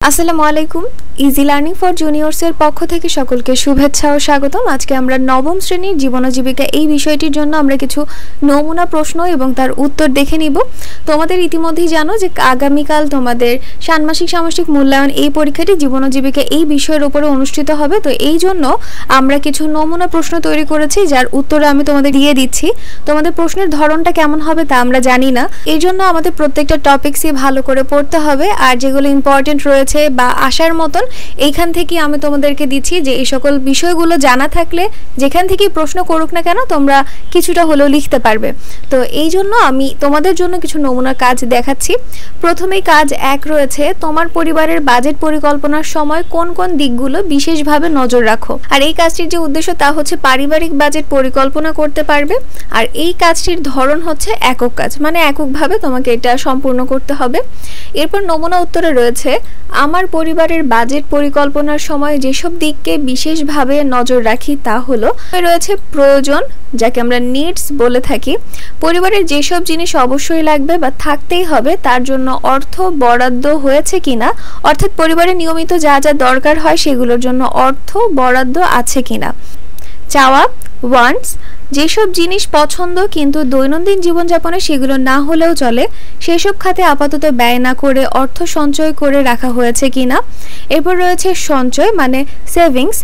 আসসালামু আলাইকুম। Easy learning for জুনিয়র্সের পক্ষ থেকে সকলকে শুভেচ্ছা ও স্বাগতম। আজকে আমরা নবম শ্রেণীর জীবন ও জীবিকা এই বিষয়টির জন্য আমরা কিছু নমুনা প্রশ্ন এবং তার উত্তর দেখে নিব। তোমাদের ইতিমধ্যেই জানো যে আগামীকাল তোমাদের ষান্মাসিক সামষ্টিক মূল্যায়ন এই পরীক্ষাটি জীবন ও জীবিকা এই বিষয়ের উপরে অনুষ্ঠিত হবে। তো এই জন্য আমরা কিছু নমুনা প্রশ্ন তৈরি করেছি, যার উত্তরে আমি তোমাদের দিয়ে দিচ্ছি। তোমাদের প্রশ্নের ধরনটা কেমন হবে তা আমরা জানি না, এই জন্য আমাদের প্রত্যেকটা টপিকসই ভালো করে পড়তে হবে। আর যেগুলো ইম্পর্টেন্ট রয়েছে বা আসার মতন, এইখান থেকে আমি তোমাদেরকে দিচ্ছি যে এই সকল বিষয়গুলো জানা থাকলে যেখান থেকে প্রশ্ন করুক না কেন তোমরা কিছুটা হলেও লিখতে পারবে। তো এই জন্য আমি তোমাদের জন্য কিছু নমুনা কাজ দেখাচ্ছি। প্রথমেই কাজ 1 রয়েছে, তোমার পরিবারের বাজেট পরিকল্পনার সময় কোন কোন দিকগুলো বিশেষভাবে নজর রাখো। আর এই কাজটির যে উদ্দেশ্য তা হচ্ছে পারিবারিক বাজেট পরিকল্পনা করতে পারবে। আর এই কাজটির ধরন হচ্ছে একক কাজ, মানে এককভাবে তোমাকে এটা সম্পূর্ণ করতে হবে। এরপর নমুনা উত্তরে রয়েছে, আমার পরিবারের বাজেট পরিকল্পনার সময় যেসব দিককে বিশেষভাবে নজর রাখি তা হলো, রয়েছে প্রয়োজন, যাকে আমরা নিডস বলে থাকি। পরিবারের যেসব জিনিস অবশ্যই লাগবে বা থাকতেই হবে তার জন্য অর্থ বরাদ্দ হয়েছে কিনা, অর্থাৎ পরিবারের নিয়মিত যা যা দরকার হয় সেগুলোর জন্য অর্থ বরাদ্দ আছে কিনা। চাওয়া, ওয়ান্টস, যেসব জিনিস পছন্দ কিন্তু দৈনন্দিন জীবনযাপনে সেগুলো না হলেও চলে, সেসব খাতে আপাতত ব্যয় না করে অর্থ সঞ্চয় করে রাখা হয়েছে কিনা। এরপর রয়েছে সঞ্চয় মানে সেভিংস,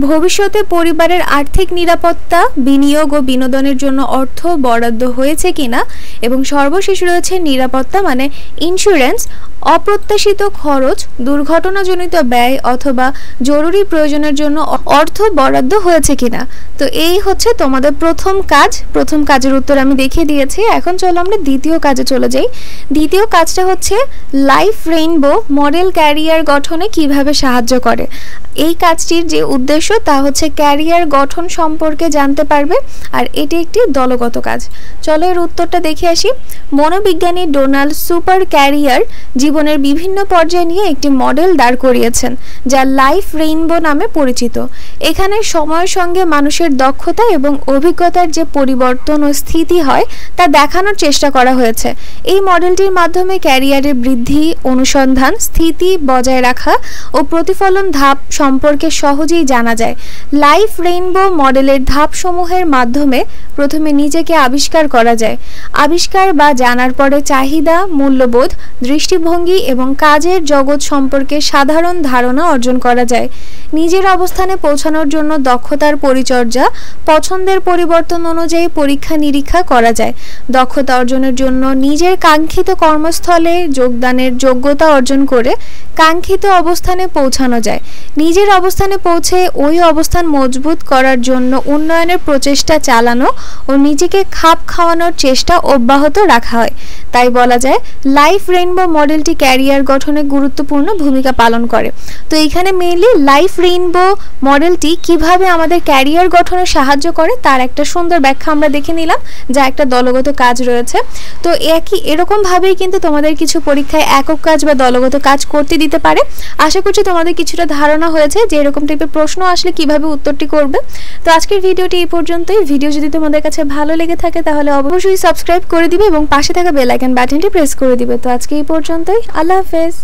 ভবিষ্যতে পরিবারের আর্থিক নিরাপত্তা, বিনিয়োগ ও বিনোদনের জন্য অর্থ বরাদ্দ হয়েছে কিনা। এবং সর্বশেষ রয়েছে নিরাপত্তা মানে ইন্স্যুরেন্স, অপ্রত্যাশিত খরচ, দুর্ঘটনাজনিত ব্যয় অথবা জরুরি প্রয়োজনের জন্য অর্থ বরাদ্দ হয়েছে কিনা। তো এই হচ্ছে তোমাদের প্রথম কাজ। প্রথম কাজের উত্তর আমি দেখিয়ে দিয়েছি। এখন চলো আমরা দ্বিতীয় কাজে চলে যাই। দ্বিতীয় কাজটা হচ্ছে লাইফ রেইনবো মডেল ক্যারিয়ার গঠনে কিভাবে সাহায্য করে। এই কাজটির যে উদ্দেশ্য তা হচ্ছে ক্যারিয়ার গঠন সম্পর্কে জানতে পারবে, আর এটি একটি দলগত কাজ। চলো এর উত্তরটা দেখে আসি। মনোবিজ্ঞানী ডোনাল্ড সুপার ক্যারিয়ার জীবনের বিভিন্ন পর্যায়ে নিয়ে একটি মডেল দাঁড় করিয়েছেন যা লাইফ রেইনবো নামে পরিচিত। এখানে সময়ের সঙ্গে মানুষের দক্ষতা এবং অভিজ্ঞতার যে পরিবর্তন ও স্থিতি হয় তা দেখানোর চেষ্টা করা হয়েছে। এই মডেলটির মাধ্যমে ক্যারিয়ারের বৃদ্ধি, অনুসন্ধান, স্থিতি বজায় রাখা ও প্রতিফলন ধাপ সম্পর্কে সহজেই জানা যায়। লাইফ রেইনবো মডেলের ধাপসমূহের মাধ্যমে প্রথমে নিজেকে আবিষ্কার করা যায়। আবিষ্কার বা জানার পরে চাহিদা, মূল্যবোধ, দৃষ্টিভঙ্গি এবং কাজের জগৎ সম্পর্কে সাধারণ ধারণা অর্জন করা যায়। নিজের অবস্থানে পৌঁছানোর জন্য দক্ষতার পরিচর্যা, পছন্দের পরিবর্তন অনুযায়ী পরীক্ষা নিরীক্ষা করা যায়। দক্ষতা অর্জনের জন্য নিজের কাঙ্ক্ষিত কর্মস্থলে যোগদানের যোগ্যতা অর্জন করে কাঙ্ক্ষিত অবস্থানে পৌঁছানো যায়। নিজের অবস্থানে পৌঁছে ওই অবস্থান মজবুত করার জন্য উন্নয়নের প্রচেষ্টা চালানো ও নিজেকে খাপ খাওয়ানোর চেষ্টা অব্যাহত রাখা হয়। তাই বলা যায় লাইফ রেইনবো মডেলটি ক্যারিয়ার গঠনে গুরুত্বপূর্ণ ভূমিকা পালন করে। তো এইখানে মেইনলি লাইফ রেইনবো মডেলটি কিভাবে আমাদের ক্যারিয়ার গঠনে সাহায্য করে তার একটা সুন্দর ব্যাখ্যা আমরা দেখে নিলাম, যা একটা দলগত কাজ রয়েছে। তো এরকমভাবেই কিন্তু তোমাদের কিছু পরীক্ষায় একক কাজ বা দলগত কাজ করতে দিতে পারে। আশা করছি তোমাদের কিছুটা ধারণা হয়েছে যে এরকম টাইপের প্রশ্ন আসলে কিভাবে উত্তরটি করবে। তো আজকের ভিডিওটি এই পর্যন্তই। ভিডিও যদি তোমাদের কাছে ভালো লেগে থাকে তাহলে অবশ্যই সাবস্ক্রাইব করে দিবে এবং পাশে থাকা বেল আইকন বাটনটি প্রেস করে দিবে। তো আজকে এই পর্যন্তই। আল্লাহ হাফেজ।